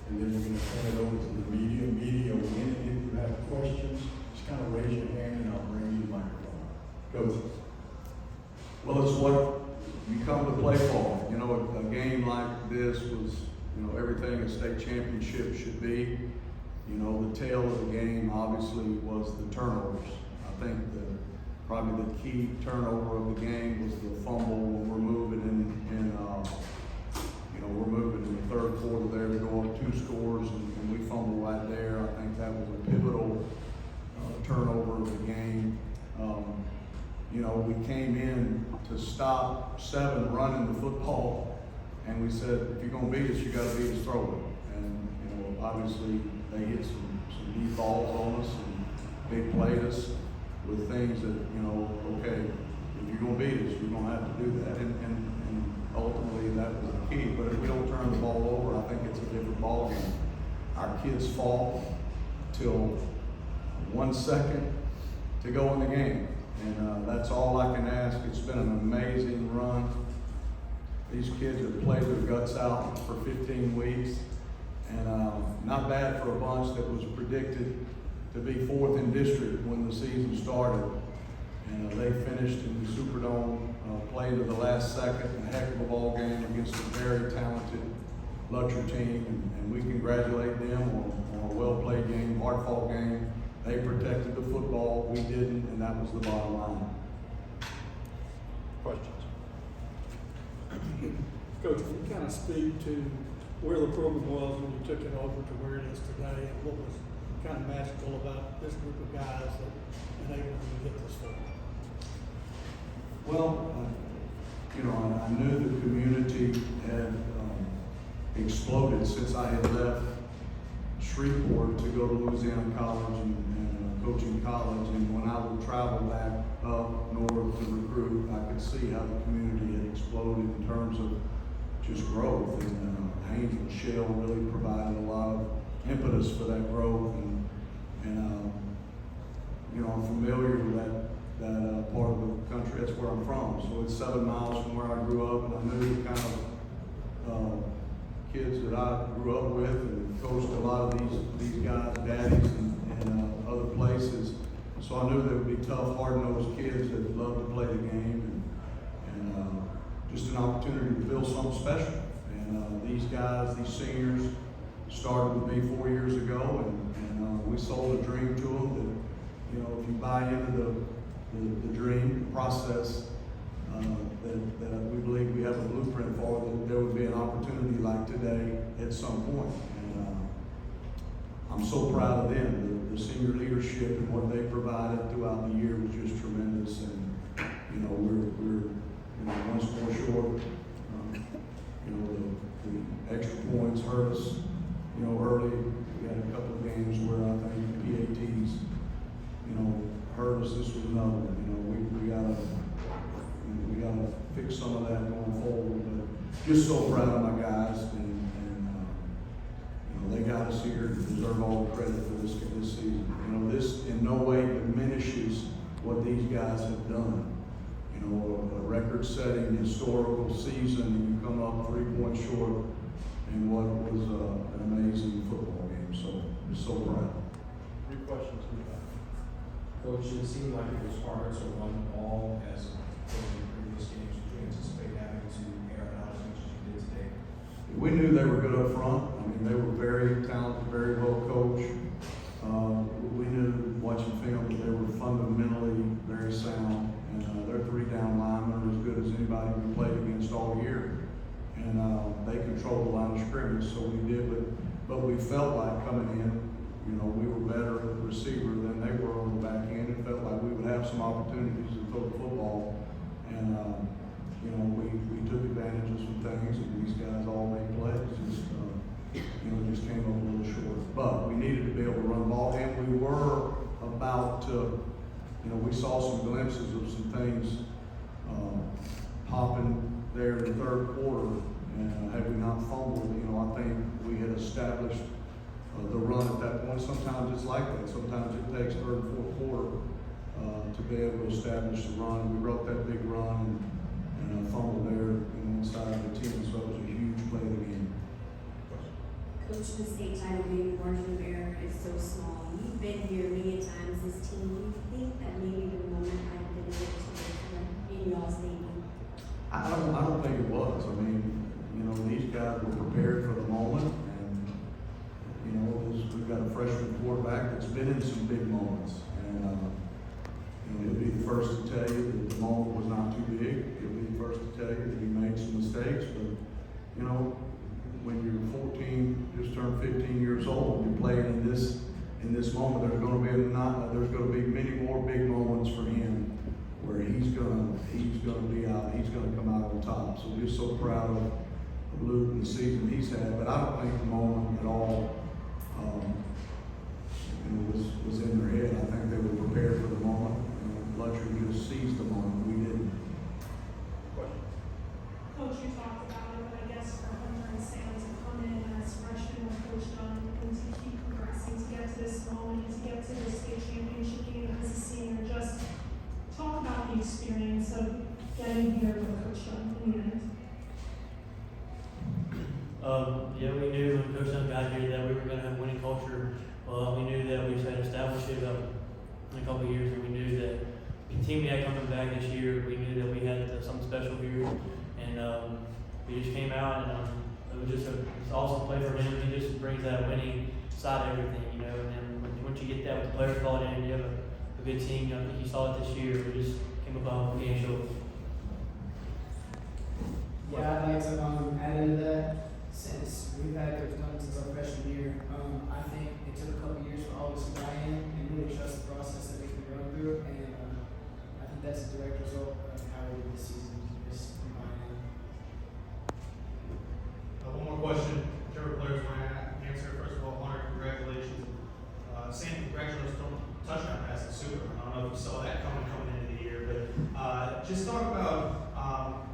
and then we're going to turn it over to the media. Media, when if you have questions, just kind of raise your hand and I'll bring you the microphone. Coach. Well, it's what you come to play for. You know, a game like this was, you know, everything a state championship should be. You know, the tail of the game obviously was the turnovers. I think probably the key turnover of the game was the fumble when we're moving we're moving in the third quarter there to go up 2 scores and we fumble right there. I think that was a pivotal turnover of the game. You know, we came in to stop 7 running the football, and we said, if you're going to beat us, you got to beat us throwing. And, you know, obviously they hit some deep balls on us and they played us with things that, you know, okay, if you're going to beat us, you're going to have to do that. And ultimately that was the key. But if we don't turn the ball over, I think it's a different ball game. Our kids fought till 1 second to go in the game. And that's all I can ask. It's been an amazing run. These kids have played their guts out for 15 weeks. And not bad for a bunch that was predicted to be 4th in district when the season started. And they finished in the Superdome, played to the last second, a heck of a ball game against a very talented Lutcher team. And we congratulate them on a well-played game, hard-fought game. They protected the football, we didn't, and that was the bottom line. Questions? Coach, can you kind of speak to where the program was when you took it over to where it is today, and what was kind of magical about this group of guys that enabled you to get this far? Well, you know, I knew the community had exploded since I had left Shreveport to go to Louisiana College and coaching college, and when I would travel back up north to recruit, I could see how the community had exploded in terms of just growth, and Haynes and Shell really provided a lot of impetus for that growth, and you know, I'm familiar with that part of the country. That's where I'm from, so it's 7 miles from where I grew up, and I knew the kind of kids that I grew up with and coached a lot of these guys, daddies, and other places. So I knew they would be tough, hard-nosed kids that love to play the game, and just an opportunity to build something special. And these guys, these seniors, started with me 4 years ago, and we sold a dream to them that, you know, if you buy into the dream process, that we believe we have a blueprint for, that there would be an opportunity like today at some point. And I'm so proud of them. The senior leadership and what they provided throughout the year was just tremendous. And you know, we're you know, 1 score short. You know, the extra points hurt us. You know, early we had a couple of games where I think the PATs, you know, hurt us. This was another one. You know, we gotta fix some of that going forward. But just so proud of my guys, and you know, they got us here to deserve all the credit for this season. You know, this in no way diminishes what these guys have done. You know, a record-setting historical season, and you come up 3 points short in what was an amazing football game. So, I'm so proud. 3 questions. Coach, it seemed like it was harder to run the ball as opposed to previous games. Did you anticipate having to air it out as much as you did today? We knew they were good up front. I mean, they were very talented, very well coached. We knew watching film that they were fundamentally very sound, and their 3 down linemen are as good as anybody we played against all year. And they controlled the line of scrimmage, so we did. But we felt like coming in, you know, we were better at the receiver than they were on the back end. It felt like we would have some opportunities to throw the football, and you know, we took advantage of some things, and these guys all made plays. Just came up a little short. But we needed to be able to run the ball, and we were about to, you know, we saw some glimpses of some things popping there in the 3rd quarter, and had we not fumbled, you know, I think we had established the run at that point. Sometimes it's like that. Sometimes it takes 3rd and 4th quarter to be able to establish the run. We broke that big run and fumbled there inside of the team, so it was a huge play of the game. Coach, Coach, the state title game margin of error is so small. You've been here many times, this team. Do you think that maybe the moment might have been a bit too late for them in y'all's thinking? I don't think it was. I mean, you know, these guys were prepared for the moment, and you know, we've got a freshman quarterback that's been in some big moments, and you know, he'll be the first to tell you that the moment was not too big. He'll be the first to tell you that he made some mistakes, but you know, when you're 14, just turned 15 years old, you're playing in this moment. There's going to be many more big moments for him where he's gonna be out. He's gonna come out on top. So we're so proud of Luke and the season he's had. But I don't think the moment at all was in their head. I think they were prepared for the moment. Lutcher just seized the moment. We didn't. Coach, you talked about it, but I guess for Hunter and Sam to come in as freshmen with Coach Dunn and to keep progressing, to get to this moment, and to get to the state championship game as a senior, just talk about the experience of getting here with Coach Dunn in the end. Yeah, we knew when Coach Dunn got here that we were going to have a winning culture. We knew that we just had established it in a couple of years, and we knew that the team we had coming back this year, we knew that we had something special here. And we just came out, and it was just it's awesome play for him. He just brings that winning side of everything, you know. And then once you get that with the players called in, you have a good team. I think you saw it this year. We just came up on the game show. Yeah, I'd like to add into that. Since we've had Coach Dunn since our freshman year, I think it took a couple years for all of us to buy in and really trust the process that we've been going through. And I think that's a direct result of how we did this season. Just buying in. One more question, whichever players want to answer. First of all, Hunter, congratulations. Sam, congratulations on touchdown pass at Super. I don't know if you saw that coming into the year, but just talk about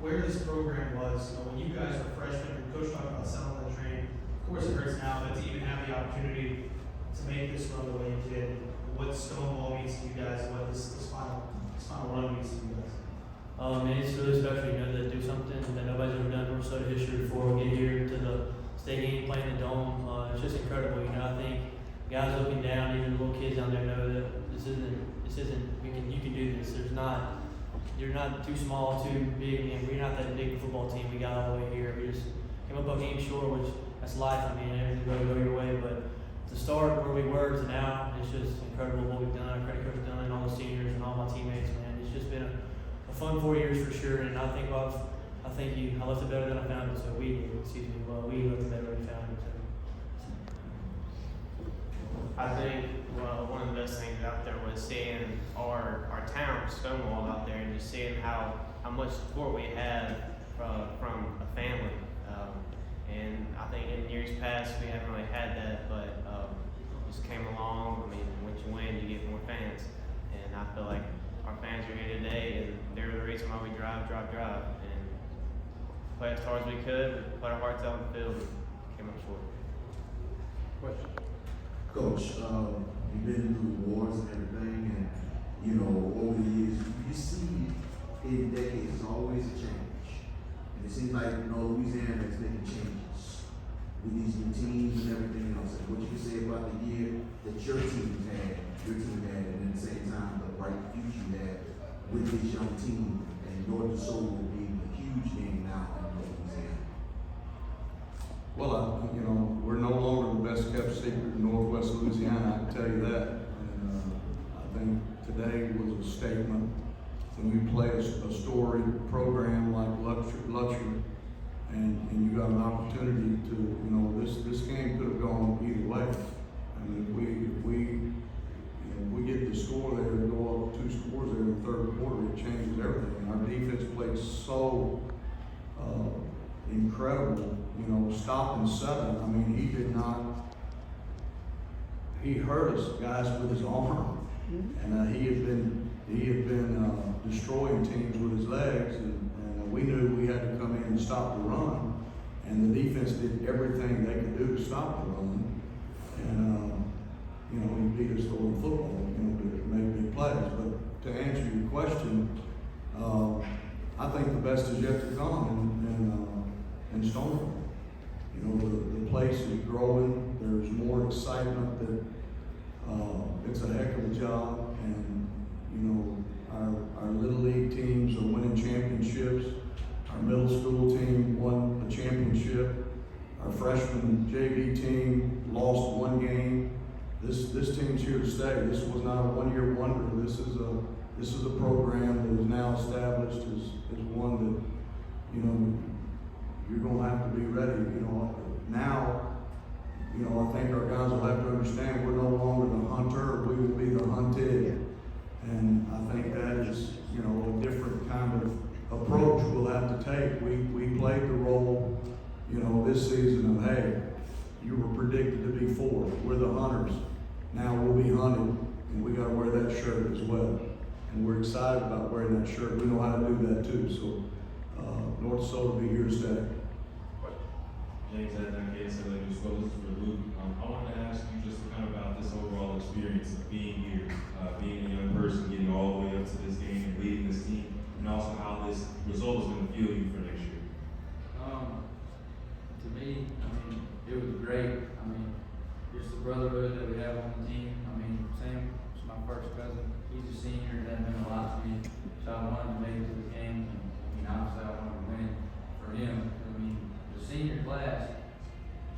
where this program was. You know, when you guys were freshmen, Coach talked about selling the train. Of course, it hurts now, but to even have the opportunity to make this run the way you did, what Stonewall means to you guys, and what this final run means to you guys. It's really special, you know, to do something that nobody's ever done in North DeSoto history before. Get here to the state game, playing the dome. It's just incredible, you know. I think guys looking down, even the little kids down there, know that this isn't. You can do this. You're not too small, too big, and we're not that big football team. We got all the way here. We just came up a game short, which that's life. I mean, everything's going to go your way, but to start where we were to now, it's just incredible what we've done. Credit Coach Dunn and all the seniors and all my teammates, man. It's just been a fun 4 years for sure, and I think I left it better than I found it. So we left it better than we found it. So. I think one of the best things out there was seeing our town Stonewall out there, and just seeing how much support we had from a family. And I think in years past we haven't really had that, but just came along. I mean, once you win, you get more fans, and I feel like our fans are here today, and they're the reason why we drive, and play as hard as we could, put our hearts out on the field, and came up short. Question. Coach, you've been through wars and everything, and you know, over the years, you see in decades, there's always a change. And it seems like, you know, Louisiana is making changes with these new teams and everything else. And what you can say about the year that your team had, and at the same time, the bright future you had with this young team, and North DeSoto being a huge game now in Louisiana. Well, you know, we're no longer the best kept secret in Northwest Louisiana, I can tell you that. And I think today was a statement. When you play a storied program like Lutcher, and you got an opportunity to, you know, this game could have gone either way. I mean, if we get the score there and go up 2 scores there in the third quarter, it changes everything. Our defense played so incredible, you know, stopping 7. I mean, he hurt us guys with his arm, and he had been destroying teams with his legs, and we knew we had to come in and stop the run, and the defense did everything they could do to stop the run, and you know, he beat us over football, you know, to make big plays. But to answer your question, I think the best is yet to come in Stonewall. You know, the place is growing, there's more excitement that, it's a heck of a job, and, you know, our Little League teams are winning championships. Our middle school team won a championship. Our freshman JV team lost one game. This team's here to stay. This was not a one-year wonder. This is a program that is now established as one that, you know, you're gonna have to be ready. You know, now, you know, I think our guys will have to understand we're no longer the hunter, we will be the hunted. And I think that is, you know, a different kind of approach we'll have to take. We played the role, you know, this season of, hey, you were predicted to be fourth. We're the hunters. Now we'll be hunted, and we gotta wear that shirt as well. And we're excited about wearing that shirt. We know how to do that too. So, North DeSoto will be here to stay. James Adnakis, LA News. Well, this is for Luke. I wanted to ask you just kind of about this overall experience of being here, being a young person, getting all the way up to this game and leading this team, and also how this result is going to feel you for next year. To me, I mean, it was great. I mean, just the brotherhood that we have on the team. I mean, Sam is my first cousin. He's a senior. That meant a lot to me. So I wanted to make it to the game. And, I mean, obviously I wanted to win for him. I mean, the senior class,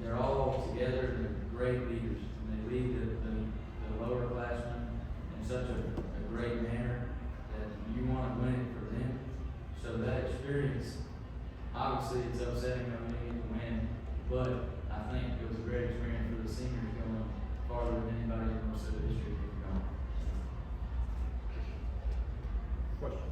they're all together. They're great leaders. And they lead the lower classmen in such a great manner that you want to win it for them. So that experience, obviously it's upsetting that we didn't get to win, but I think it was a great experience for the seniors going farther than anybody in North DeSoto history has gone. Question.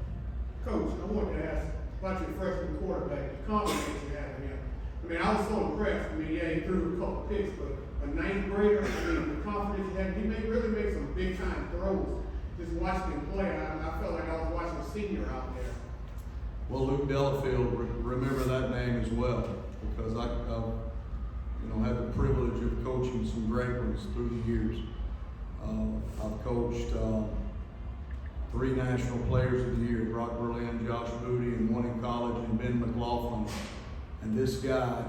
Coach, I wanted to ask about your freshman quarterback, the confidence you had in him. I mean, I was so impressed. I mean, yeah, he threw a couple picks, but a ninth grader, I mean, the confidence he had, he really made some big time throws. Just watching him play, I felt like I was watching a senior out there. Well, Luke Delafield, remember that name as well, because I you know, had the privilege of coaching some great ones through the years. I've coached 3 National Players of the Year, Brock Berlin, Josh Booty, and one in college, and Ben McLaughlin. And this guy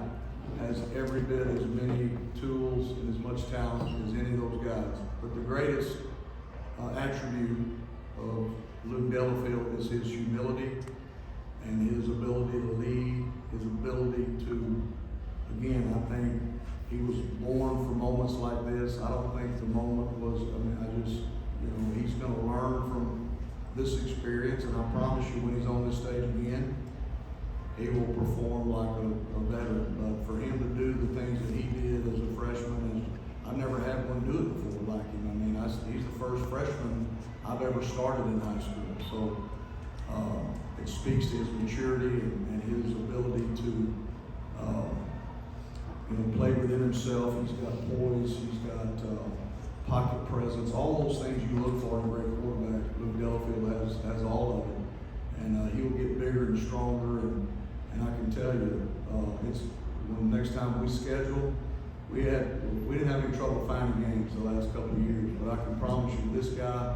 has every bit as many tools and as much talent as any of those guys. But the greatest attribute of Luke Delafield is his humility and his ability to lead, his ability to, again, I think he was born for moments like this. I don't think the moment was, I mean, I just, you know, he's going to learn from this experience, and I promise you when he's on this stage again, he will perform like a veteran. But for him to do the things that he did as a freshman, I've never had one do it before like him. I mean, he's the first freshman I've ever started in high school. So it speaks to his maturity and his ability to you know, play within himself. He's got poise, he's got pocket presence, all those things you look for in a great quarterback. Luke Delafield has all of it. And he'll get bigger and stronger, and I can tell you, it's when the next time we schedule, we didn't have any trouble finding games the last couple of years, but I can promise you this guy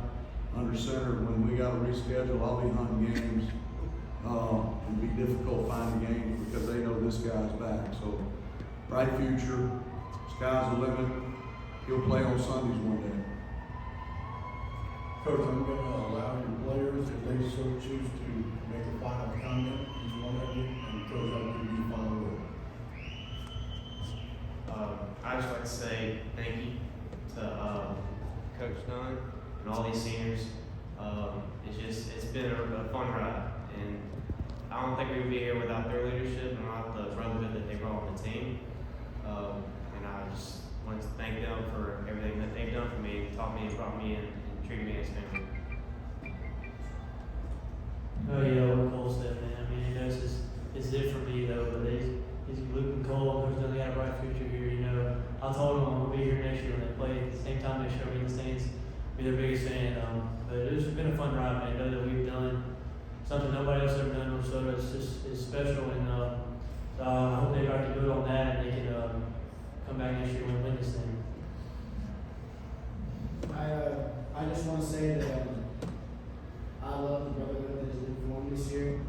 under center, when we got to reschedule, I'll be hunting games. It'd be difficult finding games because they know this guy's back. So bright future, sky's the limit. He'll play on Sundays one day. Coach, I'm going to allow your players, if they so choose to make a final comment, each one of you, and Coach, I'll give you the final word. I'd just like to say thank you to Coach Dunn and all these seniors. It's been a fun ride, and I don't think we would be here without their leadership and without the brotherhood that they brought on the team. And I just want to thank them for everything that they've done for me, taught me, brought me in, and treated me as family. Oh yeah, what Cole said, man. I mean, you know, it's different for me though, but he's Luke and Cole, who's done got a bright future here. You know, I told them we'll be here next year when they play at the same time next year. I'll be in the stands, be their biggest fan. But it's been a fun ride, man. I know that we've done something nobody else ever done in North DeSoto. It's special, and I hope they back to do it on that, and they can come back next year and win this thing. I just want to say that I love the brotherhood that has been formed this year.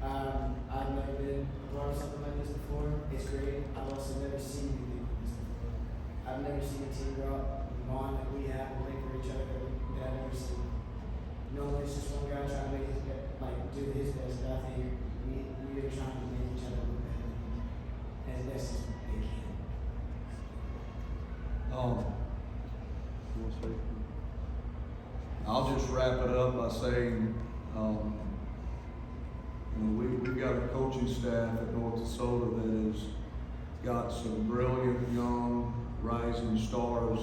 I've never been a part of something like this before. It's great. I I've also never seen anything like this before. I've never seen a team grow up, the bond that we have and play for each other that I've never seen. Normally it's just one guy trying to make his do his best, but I think we are trying to make each other look better as best as they can. I'll just wrap it up by saying, we've got a coaching staff at North DeSoto that has got some brilliant young rising stars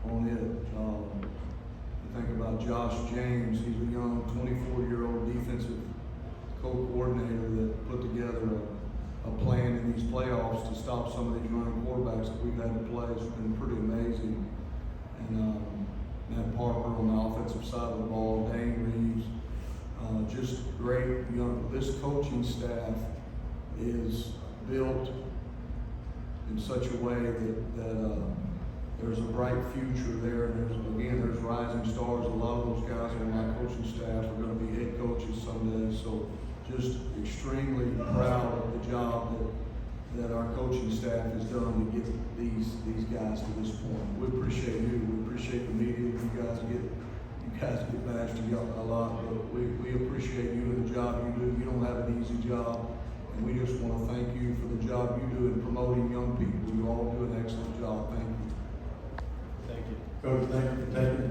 on it. I think about Josh James. He's a young 24-year-old defensive co-coordinator that put together a plan in these playoffs to stop some of these running quarterbacks that we've had to play. It's been pretty amazing. And Matt Parker on the offensive side of the ball, Dane Reeves, just great young. This coaching staff is built in such a way that there's a bright future there. There's rising stars. A lot of those guys on my coaching staff are going to be head coaches someday. So just extremely proud of the job that our coaching staff has done to get these guys to this point. We appreciate you. We appreciate the media. You guys get bashed a lot, but we appreciate you and the job you do. You don't have an easy job, and we just want to thank you for the job you do in promoting young people. You all do an excellent job. Thank you. Coach, thank you for taking